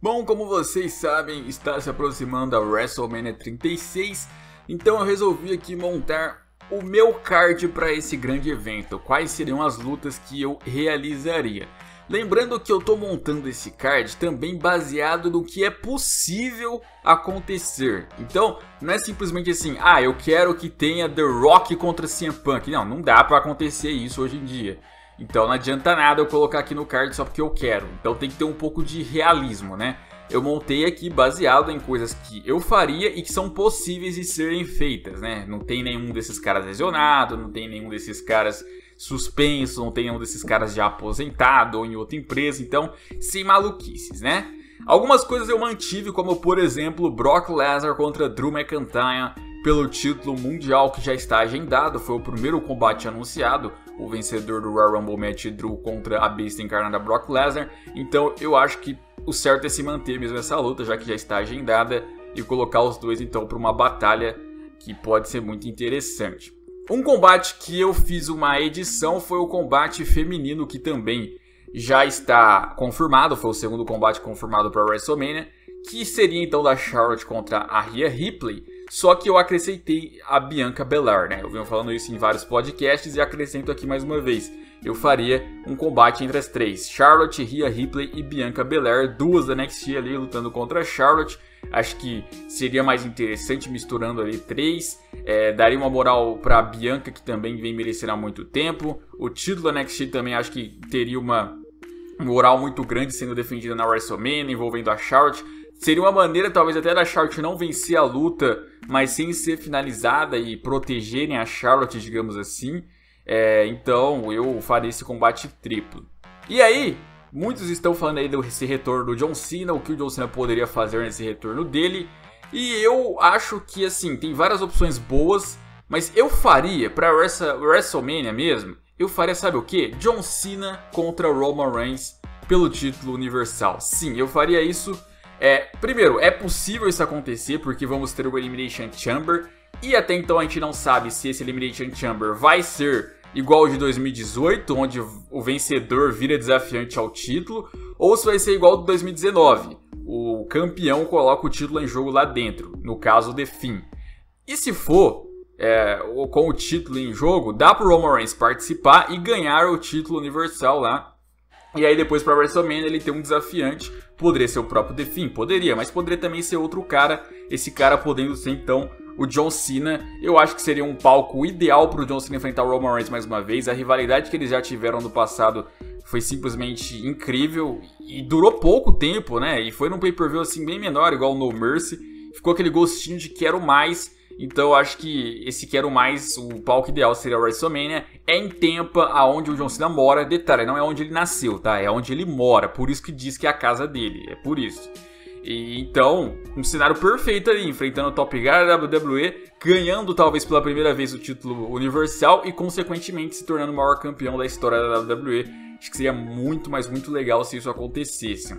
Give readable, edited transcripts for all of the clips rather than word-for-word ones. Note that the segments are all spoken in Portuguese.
Bom, como vocês sabem, está se aproximando a WrestleMania 36, então eu resolvi aqui montar o meu card para esse grande evento, quais seriam as lutas que eu realizaria. Lembrando que eu estou montando esse card também baseado no que é possível acontecer. Então, não é simplesmente assim, eu quero que tenha The Rock contra CM Punk. Não dá para acontecer isso hoje em dia. Então não adianta nada eu colocar aqui no card só porque eu quero. Então tem que ter um pouco de realismo, né? Eu montei aqui baseado em coisas que eu faria e que são possíveis de serem feitas, né? Não tem nenhum desses caras lesionado, não tem nenhum desses caras suspenso, não tem nenhum desses caras já aposentado ou em outra empresa. Então, sem maluquices, né? Algumas coisas eu mantive, como por exemplo, Brock Lesnar contra Drew McIntyre pelo título mundial que já está agendado. Foi o primeiro combate anunciado. O vencedor do Royal Rumble Match, Drew contra a besta encarnada Brock Lesnar. Então eu acho que o certo é se manter mesmo essa luta, já que já está agendada, e colocar os dois então para uma batalha que pode ser muito interessante. Um combate que eu fiz uma edição foi o combate feminino, que também já está confirmado, foi o segundo combate confirmado para a WrestleMania, que seria então da Charlotte contra a Rhea Ripley. Só que eu acrescentei a Bianca Belair, né? Eu venho falando isso em vários podcasts e acrescento aqui mais uma vez. Eu faria um combate entre as três: Charlotte, Rhea Ripley e Bianca Belair, duas da NXT ali lutando contra a Charlotte. Acho que seria mais interessante misturando ali três. Daria uma moral para a Bianca, que também vem merecendo há muito tempo. O título da NXT também acho que teria uma moral muito grande sendo defendida na WrestleMania, envolvendo a Charlotte. Seria uma maneira talvez até da Charlotte não vencer a luta, mas sem ser finalizada e protegerem a Charlotte, digamos assim. Então eu faria esse combate triplo. E aí, muitos estão falando aí desse retorno do John Cena, o que o John Cena poderia fazer nesse retorno dele. E eu acho que assim, tem várias opções boas, mas eu faria, pra WrestleMania mesmo, eu faria, sabe o que? John Cena contra Roman Reigns pelo título universal. Sim, eu faria isso. Primeiro, é possível isso acontecer porque vamos ter o Elimination Chamber, e até então a gente não sabe se esse Elimination Chamber vai ser igual ao de 2018, onde o vencedor vira desafiante ao título, ou se vai ser igual ao de 2019, o campeão coloca o título em jogo lá dentro, no caso The Finn. E se for com o título em jogo, dá para o Roman Reigns participar e ganhar o título universal lá. E aí depois para WrestleMania ele tem um desafiante. Poderia ser o próprio The Finn? Poderia, mas poderia também ser outro cara. Esse cara podendo ser então o John Cena. Eu acho que seria um palco ideal para o John Cena enfrentar o Roman Reigns mais uma vez. A rivalidade que eles já tiveram no passado foi simplesmente incrível e durou pouco tempo, né? E foi num pay-per-view assim bem menor, igual o No Mercy. Ficou aquele gostinho de quero mais. Então eu acho que esse quero mais, o palco ideal seria a WrestleMania. É em Tampa, aonde o John Cena mora. Detalhe, não é onde ele nasceu, tá? É onde ele mora, por isso que diz que é a casa dele, é por isso. E então, um cenário perfeito ali, enfrentando o Top Guy da WWE, ganhando talvez pela primeira vez o título universal e consequentemente se tornando o maior campeão da história da WWE. Acho que seria muito, mas muito legal se isso acontecesse.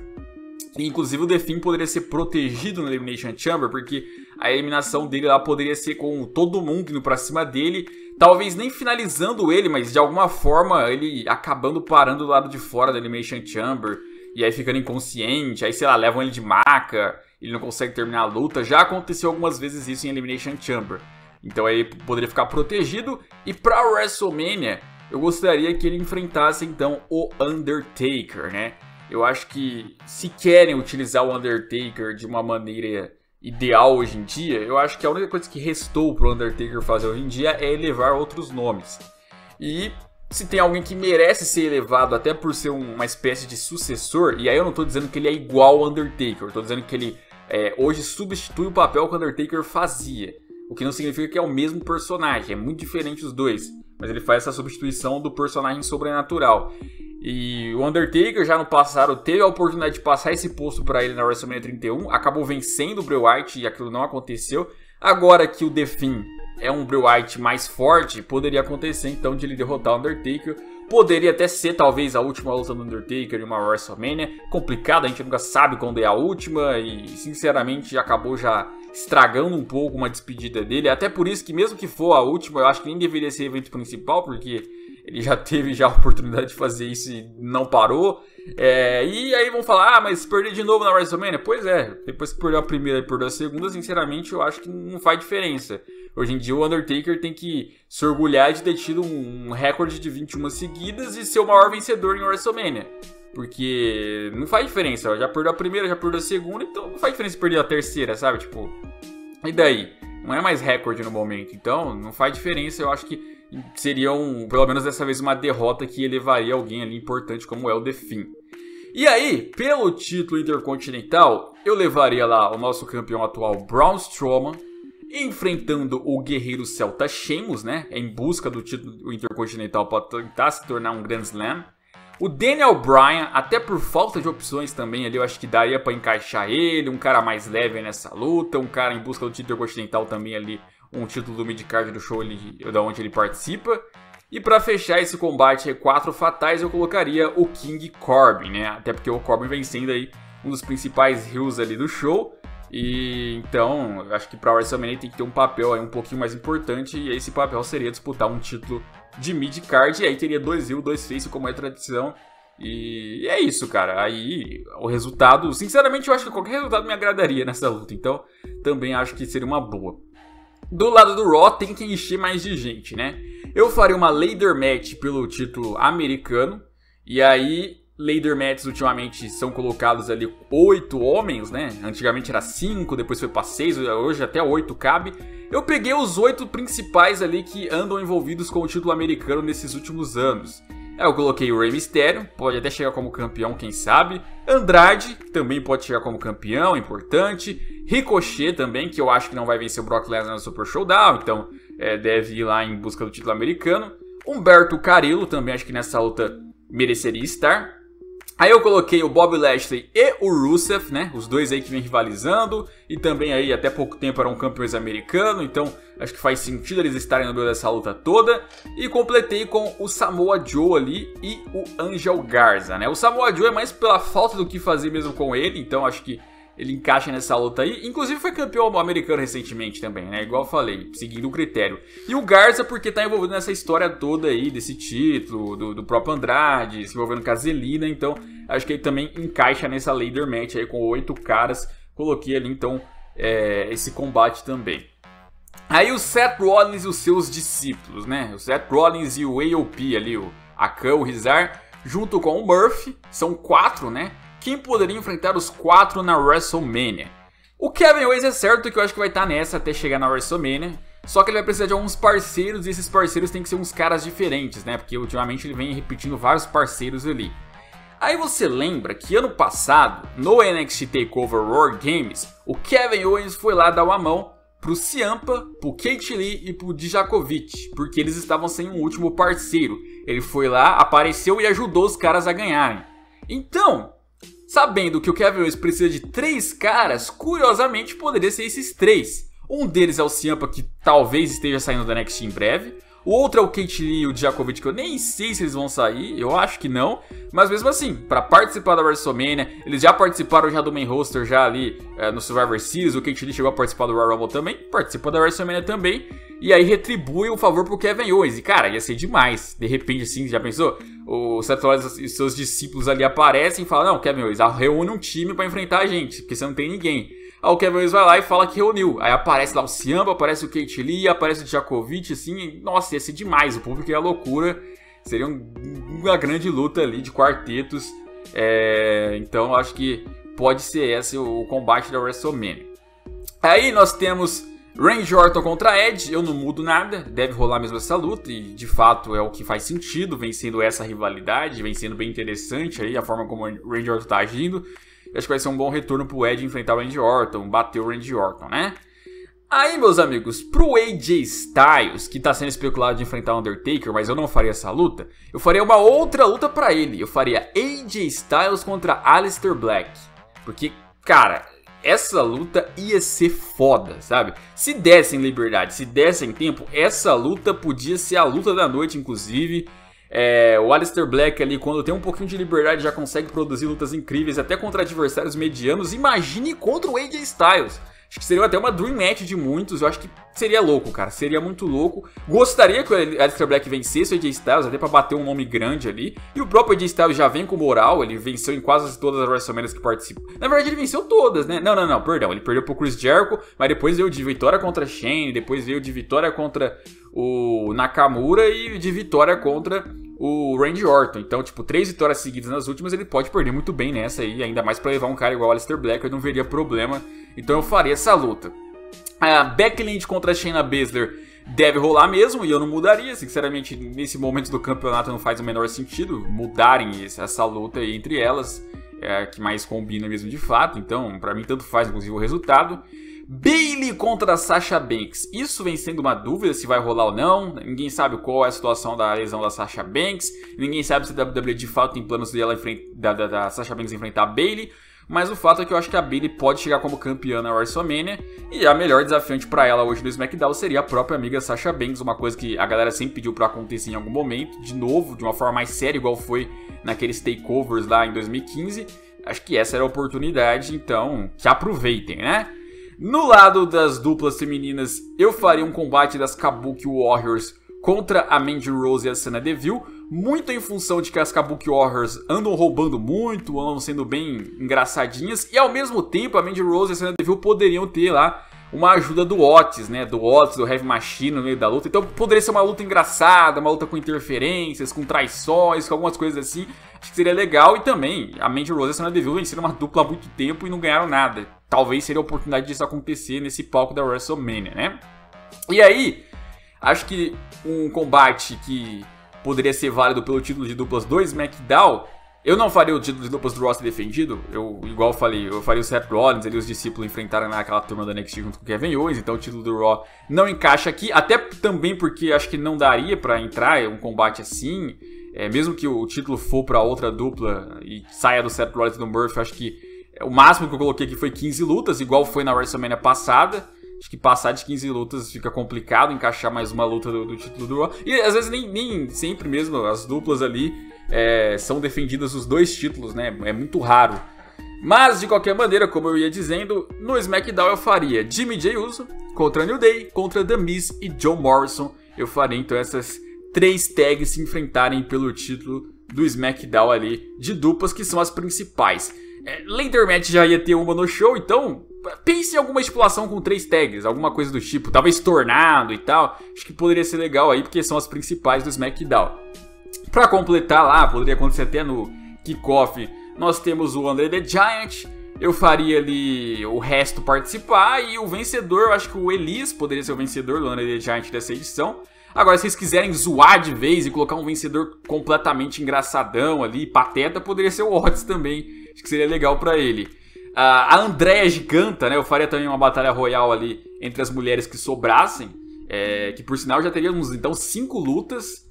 E, inclusive o The Finn poderia ser protegido no Elimination Chamber, porque a eliminação dele lá poderia ser com todo mundo indo pra cima dele, talvez nem finalizando ele, mas de alguma forma ele acabando parando do lado de fora da Elimination Chamber, e aí ficando inconsciente, aí sei lá, levam ele de maca, ele não consegue terminar a luta. Já aconteceu algumas vezes isso em Elimination Chamber, então aí poderia ficar protegido. E pra WrestleMania, eu gostaria que ele enfrentasse então o Undertaker, né? Eu acho que se querem utilizar o Undertaker de uma maneira ideal hoje em dia, eu acho que a única coisa que restou pro Undertaker fazer hoje em dia é elevar outros nomes. E se tem alguém que merece ser elevado até por ser uma espécie de sucessor, e aí eu não tô dizendo que ele é igual ao Undertaker, eu tô dizendo que ele hoje substitui o papel que o Undertaker fazia. O que não significa que é o mesmo personagem, é muito diferente os dois, mas ele faz essa substituição do personagem sobrenatural. E o Undertaker já no passado teve a oportunidade de passar esse posto para ele na WrestleMania 31, acabou vencendo o Bray Wyatt e aquilo não aconteceu. Agora que o The Finn é um Bray Wyatt mais forte, poderia acontecer então de ele derrotar o Undertaker. Poderia até ser talvez a última luta do Undertaker em uma WrestleMania. Complicado, a gente nunca sabe quando é a última e sinceramente acabou já estragando um pouco uma despedida dele. Até por isso que mesmo que for a última, eu acho que nem deveria ser evento principal, porque ele já teve a oportunidade de fazer isso e não parou. E aí vão falar, ah, mas perder de novo na WrestleMania? Pois é, depois que perdeu a primeira e perdeu a segunda, sinceramente eu acho que não faz diferença. Hoje em dia o Undertaker tem que se orgulhar de ter tido um recorde de 21 seguidas e ser o maior vencedor em WrestleMania. Porque não faz diferença, já perdeu a primeira, já perdeu a segunda, então não faz diferença perder a terceira, sabe? Tipo, e daí? Não é mais recorde no momento, então não faz diferença. Eu acho que seria, pelo menos dessa vez, uma derrota que elevaria alguém ali importante como é o The Fiend. E aí, pelo título intercontinental, eu levaria lá o nosso campeão atual, Braun Strowman, enfrentando o guerreiro celta Sheamus, né? Em busca do título intercontinental para tentar se tornar um Grand Slam. O Daniel Bryan, até por falta de opções também ali, eu acho que daria pra encaixar ele, um cara mais leve nessa luta, um cara em busca do título continental também ali, um título do midcard do show da onde ele participa. E pra fechar esse combate 4 fatais, eu colocaria o King Corbin, né? Até porque o Corbin vem sendo aí um dos principais heels ali do show. E então, eu acho que pra WrestleMania tem que ter um papel aí um pouquinho mais importante, e esse papel seria disputar um título de mid-card, e aí teria 2 heel, 2 face, como é tradição. E é isso, cara. Aí o resultado, sinceramente, eu acho que qualquer resultado me agradaria nessa luta, então também acho que seria uma boa. Do lado do Raw tem que encher mais de gente, né? Eu faria uma ladder match pelo título americano, e aí ladder matches ultimamente são colocados ali 8 homens, né? Antigamente era 5, depois foi pra 6, hoje até 8 cabe. Eu peguei os 8 principais ali que andam envolvidos com o título americano nesses últimos anos. Eu coloquei o Rey Mysterio, pode até chegar como campeão, quem sabe. Andrade também pode chegar como campeão, importante. Ricochet também, que eu acho que não vai vencer o Brock Lesnar no Super Showdown, então deve ir lá em busca do título americano. Humberto Carrillo também, acho que nessa luta mereceria estar. Aí eu coloquei o Bobby Lashley e o Rusev, né? Os dois aí que vem rivalizando. E também aí até pouco tempo eram campeões americanos. Então acho que faz sentido eles estarem no meio dessa luta toda. E completei com o Samoa Joe ali e o Angel Garza, né? O Samoa Joe é mais pela falta do que fazer mesmo com ele. Então acho que ele encaixa nessa luta aí. Inclusive foi campeão americano recentemente também, né? Igual eu falei, seguindo o critério. E o Garza porque tá envolvido nessa história toda aí, desse título, do próprio Andrade, se envolvendo com a Zelina. Então, acho que ele também encaixa nessa ladder match aí com 8 caras. Coloquei ali, então, esse combate também. Aí o Seth Rollins e os seus discípulos, né? O Seth Rollins e o AOP ali, o Akan, o Rizar, junto com o Murphy. São 4, né? Quem poderia enfrentar os 4 na WrestleMania? O Kevin Owens é certo que eu acho que vai estar nessa até chegar na WrestleMania. Só que ele vai precisar de alguns parceiros e esses parceiros têm que ser uns caras diferentes, né? Porque ultimamente ele vem repetindo vários parceiros ali. Aí você lembra que ano passado, no NXT TakeOver War Games, o Kevin Owens foi lá dar uma mão pro Ciampa, pro Keith Lee e pro Dijakovic, porque eles estavam sem um último parceiro. Ele foi lá, apareceu e ajudou os caras a ganharem. Então, sabendo que o Kevin Owens precisa de 3 caras, curiosamente poderia ser esses 3. Um deles é o Ciampa, que talvez esteja saindo da NXT em breve. O outro é o Keith Lee e o Dijakovic, que eu nem sei se eles vão sair, eu acho que não. Mas mesmo assim, para participar da WrestleMania, eles já participaram já do main roster, já ali no Survivor Series. O Keith Lee chegou a participar do Royal Rumble também, participou da WrestleMania também. E aí retribui o favor pro Kevin Owens. E cara, ia ser demais. De repente assim, já pensou? O Seth Rollins e seus discípulos ali aparecem e falam: não, Kevin Owens, reúne um time para enfrentar a gente, porque você não tem ninguém. Aí o Kevin Owens vai lá e fala que reuniu. Aí aparece lá o Ciampa, aparece o Keith Lee, aparece o Dijakovic, assim. Nossa, ia ser demais. O público ia loucura. Seria uma grande luta ali de quartetos. Então acho que pode ser esse o combate da WrestleMania. Aí nós temos Randy Orton contra Edge. Eu não mudo nada, deve rolar mesmo essa luta. E de fato é o que faz sentido, vencendo essa rivalidade, vencendo bem interessante aí a forma como o Randy Orton tá agindo. Acho que vai ser um bom retorno pro Edge enfrentar o Randy Orton, bater o Randy Orton, né? Aí, meus amigos, pro AJ Styles, que tá sendo especulado de enfrentar o Undertaker, mas eu não faria essa luta, eu faria uma outra luta pra ele. Eu faria AJ Styles contra Aleister Black. Porque, cara, essa luta ia ser foda, sabe? Se dessem liberdade, se dessem tempo, essa luta podia ser a luta da noite, inclusive. O Aleister Black ali, quando tem um pouquinho de liberdade, já consegue produzir lutas incríveis até contra adversários medianos. Imagine contra o AJ Styles. Acho que seria até uma dream match de muitos. Eu acho que seria louco, cara. Seria muito louco. Gostaria que o Aleister Black vencesse o AJ Styles, até pra bater um nome grande ali. E o próprio AJ Styles já vem com moral. Ele venceu em quase todas as WrestleManias que participou. Na verdade, ele venceu todas, né? Não, perdão. Ele perdeu pro Chris Jericho, mas depois veio de vitória contra Shane. Depois veio de vitória contra o Nakamura e de vitória contra o Randy Orton. Então, tipo, 3 vitórias seguidas nas últimas, ele pode perder muito bem nessa aí, ainda mais pra levar um cara igual o Aleister Black, eu não veria problema. Então eu faria essa luta. A Becky Lynch contra a Shayna Baszler deve rolar mesmo, e eu não mudaria. Sinceramente, nesse momento do campeonato não faz o menor sentido mudarem essa luta aí entre elas. É a que mais combina mesmo de fato, então pra mim tanto faz inclusive o resultado. Bayley contra Sasha Banks. Isso vem sendo uma dúvida se vai rolar ou não. Ninguém sabe qual é a situação da lesão da Sasha Banks. Ninguém sabe se a WWE de fato tem planos de ela da Sasha Banks enfrentar a Bayley. Mas o fato é que eu acho que a Bayley pode chegar como campeã na WrestleMania. E a melhor desafiante pra ela hoje no SmackDown seria a própria amiga Sasha Banks. Uma coisa que a galera sempre pediu pra acontecer em algum momento. De novo, de uma forma mais séria, igual foi naqueles takeovers lá em 2015. Acho que essa era a oportunidade, então que aproveitem, né? No lado das duplas femininas, eu faria um combate das Kabuki Warriors contra a Mandy Rose e a Sonya Deville, muito em função de que as Kabuki Warriors andam roubando muito, andam sendo bem engraçadinhas, e ao mesmo tempo a Mandy Rose e a Sonya Deville poderiam ter lá uma ajuda do Otis, né, do Heavy Machine no meio da luta. Então poderia ser uma luta engraçada, uma luta com interferências, com traições, com algumas coisas assim. Acho que seria legal. E também a Mandy Rose e a Sonya Deville venceram uma dupla há muito tempo e não ganharam nada. Talvez seria a oportunidade disso acontecer nesse palco da WrestleMania, né? E aí, acho que um combate que poderia ser válido pelo título de duplas do SmackDown. Eu não faria o título de duplas do Raw ser defendido. Igual eu falei, eu faria o Seth Rollins e os discípulos enfrentarem naquela turma da NXT junto com o Kevin Owens. Então o título do Raw não encaixa aqui. Até também porque acho que não daria pra entrar um combate assim. Mesmo que o título for pra outra dupla e saia do Seth Rollins e do Murphy, acho que o máximo que eu coloquei aqui foi 15 lutas, igual foi na WrestleMania passada. Acho que passar de 15 lutas fica complicado, encaixar mais uma luta do título do Raw. E às vezes nem sempre mesmo as duplas ali são defendidas os dois títulos, né? É muito raro. Mas de qualquer maneira, como eu ia dizendo, no SmackDown eu faria Jimmy Jey Uso contra New Day, contra The Miz e John Morrison. Eu faria então essas 3 tags se enfrentarem pelo título do SmackDown ali de duplas, que são as principais. Ladder Match já ia ter uma no show, então pense em alguma estipulação com 3 tags, alguma coisa do tipo, talvez Tornado e tal. Acho que poderia ser legal aí, porque são as principais do SmackDown. Pra completar lá, poderia acontecer até no kickoff, nós temos o Andre the Giant. Eu faria ali o resto participar, e o vencedor, eu acho que o Elias poderia ser o vencedor do Andre the Giant dessa edição. Agora, se vocês quiserem zoar de vez e colocar um vencedor completamente engraçadão ali, pateta, poderia ser o Otis também. Acho que seria legal pra ele. A Andrea Giganta, né? Eu faria também uma batalha royal ali entre as mulheres que sobrassem. Que por sinal já teríamos então 5 lutas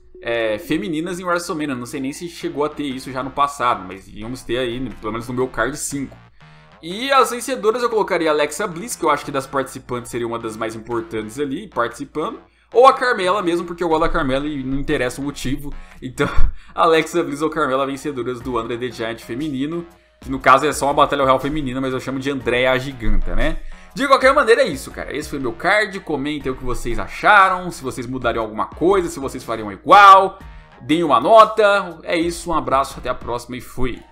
femininas em WrestleMania. Não sei nem se chegou a ter isso já no passado, mas íamos ter aí, pelo menos no meu card, 5. E as vencedoras eu colocaria a Alexa Bliss, que eu acho que das participantes seria uma das mais importantes ali, participando. Ou a Carmela mesmo, porque eu gosto da Carmela e não interessa o motivo. Então, Alexa Bliss ou Carmela vencedoras do Andre the Giant feminino. Que no caso é só uma batalha real feminina, mas eu chamo de Andrea a Giganta, né? De qualquer maneira é isso, cara. Esse foi meu card. Comentem o que vocês acharam, se vocês mudariam alguma coisa, se vocês fariam igual. Deem uma nota. É isso, um abraço, até a próxima e fui!